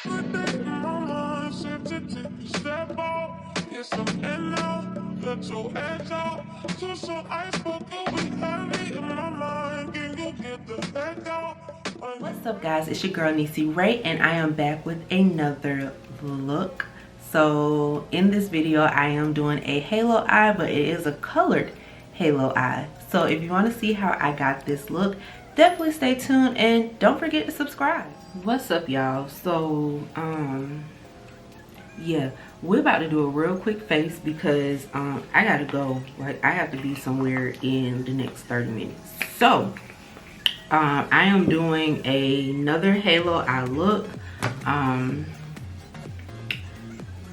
What's up guys, it's your girl Neesyray and I am back with another look. So in this video I am doing a halo eye, but it is a colored halo eye. So if you want to see how I got this look, definitely stay tuned and don't forget to subscribe. What's up y'all? So yeah, we're about to do a real quick face because I gotta go. Like, I have to be somewhere in the next 30 minutes. So I am doing another halo eye look,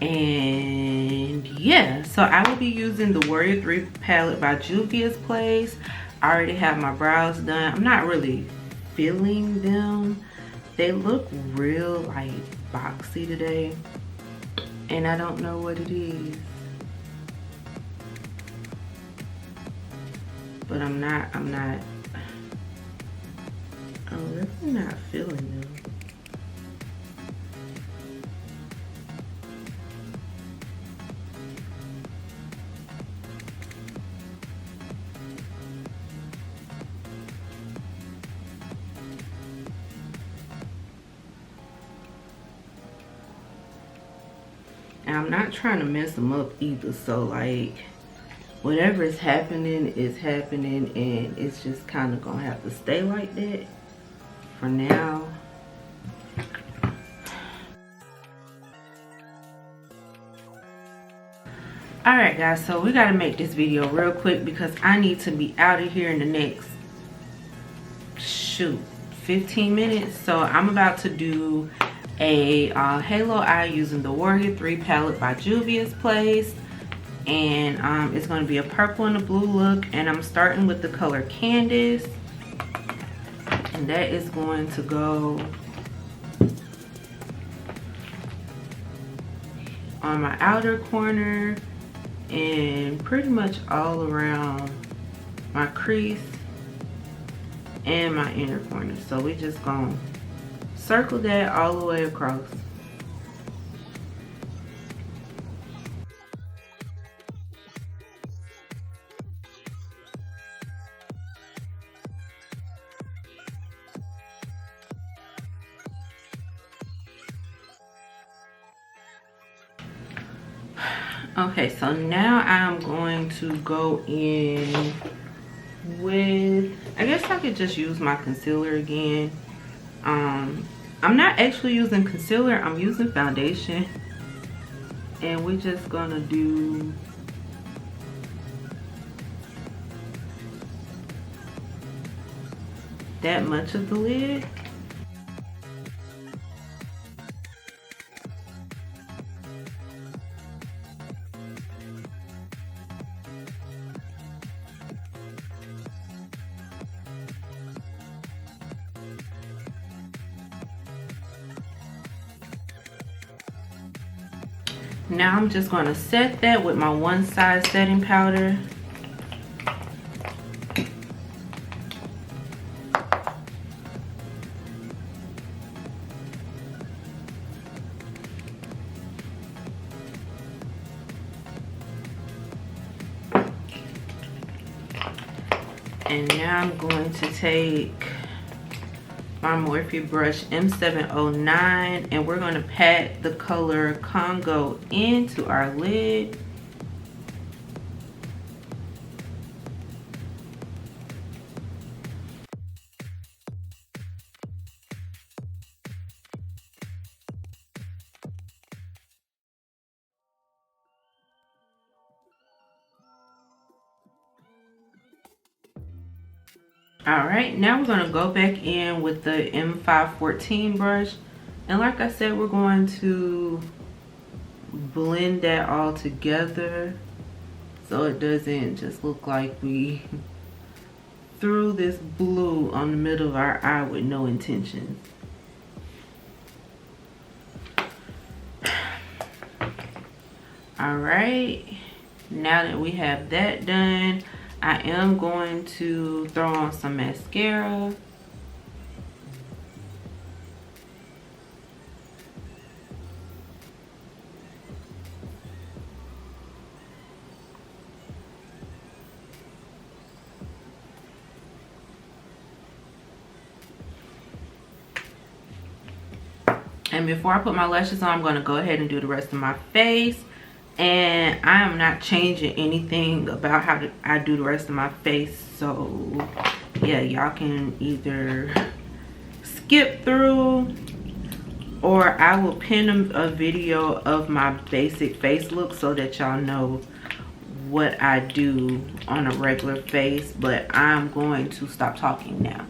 and yeah, so I will be using the Warrior 3 palette by Juvia's Place. I already have my brows done. I'm not really feeling them. They look real like boxy today, and I don't know what it is, but I'm really not feeling them. And I'm not trying to mess them up either, so like whatever is happening, and it's just kind of gonna have to stay like that for now. Alright guys, so we gotta make this video real quick because I need to be out of here in the next 15 minutes. So I'm about to do a halo eye using the Warrior 3 palette by Juvia's Place, and it's going to be a purple and a blue look, and I'm starting with the color Candice, and that is going to go on my outer corner and pretty much all around my crease and my inner corner. So we just gonna circle that all the way across. Okay, so now I'm going to go in with, I guess I could just use my concealer again. I'm not actually using concealer, I'm using foundation, and we're just gonna do that much of the lid. Now I'm just going to set that with my one side setting powder. And now I'm going to take my Morphe brush M709, and we're going to pat the color Congo into our lid. Alright, now we're going to go back in with the M514 brush, and like I said, we're going to blend that all together so it doesn't just look like we threw this blue on the middle of our eye with no intention. Alright, now that we have that done, I am going to throw on some mascara. And before I put my lashes on, I'm going to go ahead and do the rest of my face. And I am not changing anything about how I do the rest of my face. So yeah, y'all can either skip through, or I will pin a video of my basic face look so that y'all know what I do on a regular face. But I'm going to stop talking now.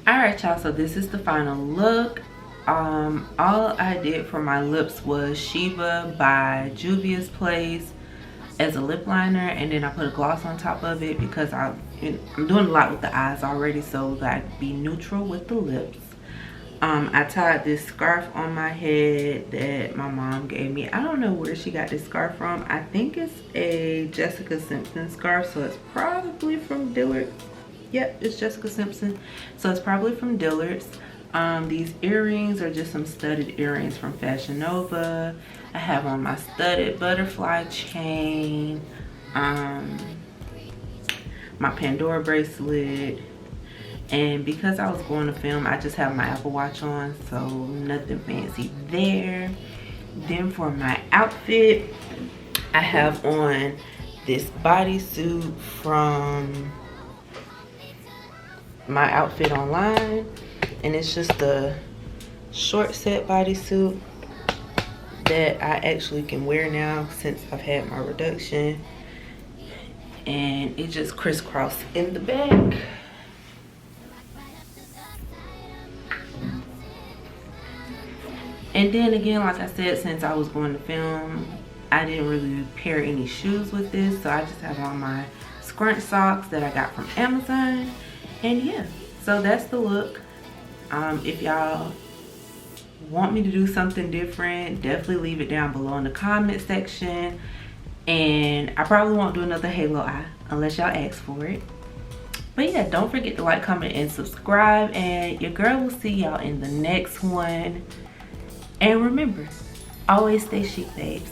Alright y'all, so this is the final look. All I did for my lips was Shiva by Juvia's Place as a lip liner, and then I put a gloss on top of it because I'm doing a lot with the eyes already, so that I could be neutral with the lips. I tied this scarf on my head that my mom gave me. I don't know where she got this scarf from. I think it's a Jessica Simpson scarf, so it's probably from Dillard's. Yep, it's Jessica Simpson, so it's probably from Dillard's. These earrings are just some studded earrings from Fashion Nova. I have on my studded butterfly chain, my Pandora bracelet, and because I was going to film, I just have my Apple Watch on, so nothing fancy there. Then for my outfit, I have on this bodysuit from my outfit online, and it's just a short set bodysuit that I actually can wear now since I've had my reduction, and it just crisscrossed in the back. And then again, like I said, since I was going to film, I didn't really pair any shoes with this, so I just have on my scrunch socks that I got from Amazon. And yeah, so that's the look. If y'all want me to do something different, definitely leave it down below in the comment section. And I probably won't do another halo eye unless y'all ask for it. But yeah, don't forget to like, comment, and subscribe, and your girl will see y'all in the next one. And remember, always stay chic, babes.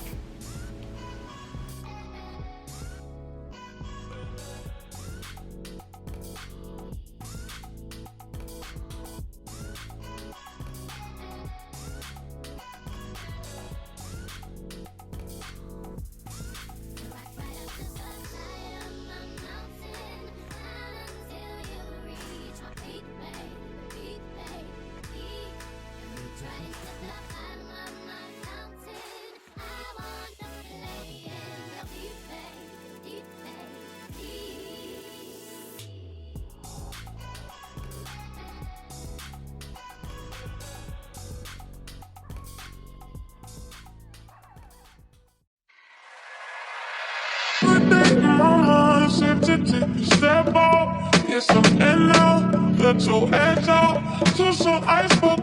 Mama said to take a step out, get some air now, let your edge out, to some ice.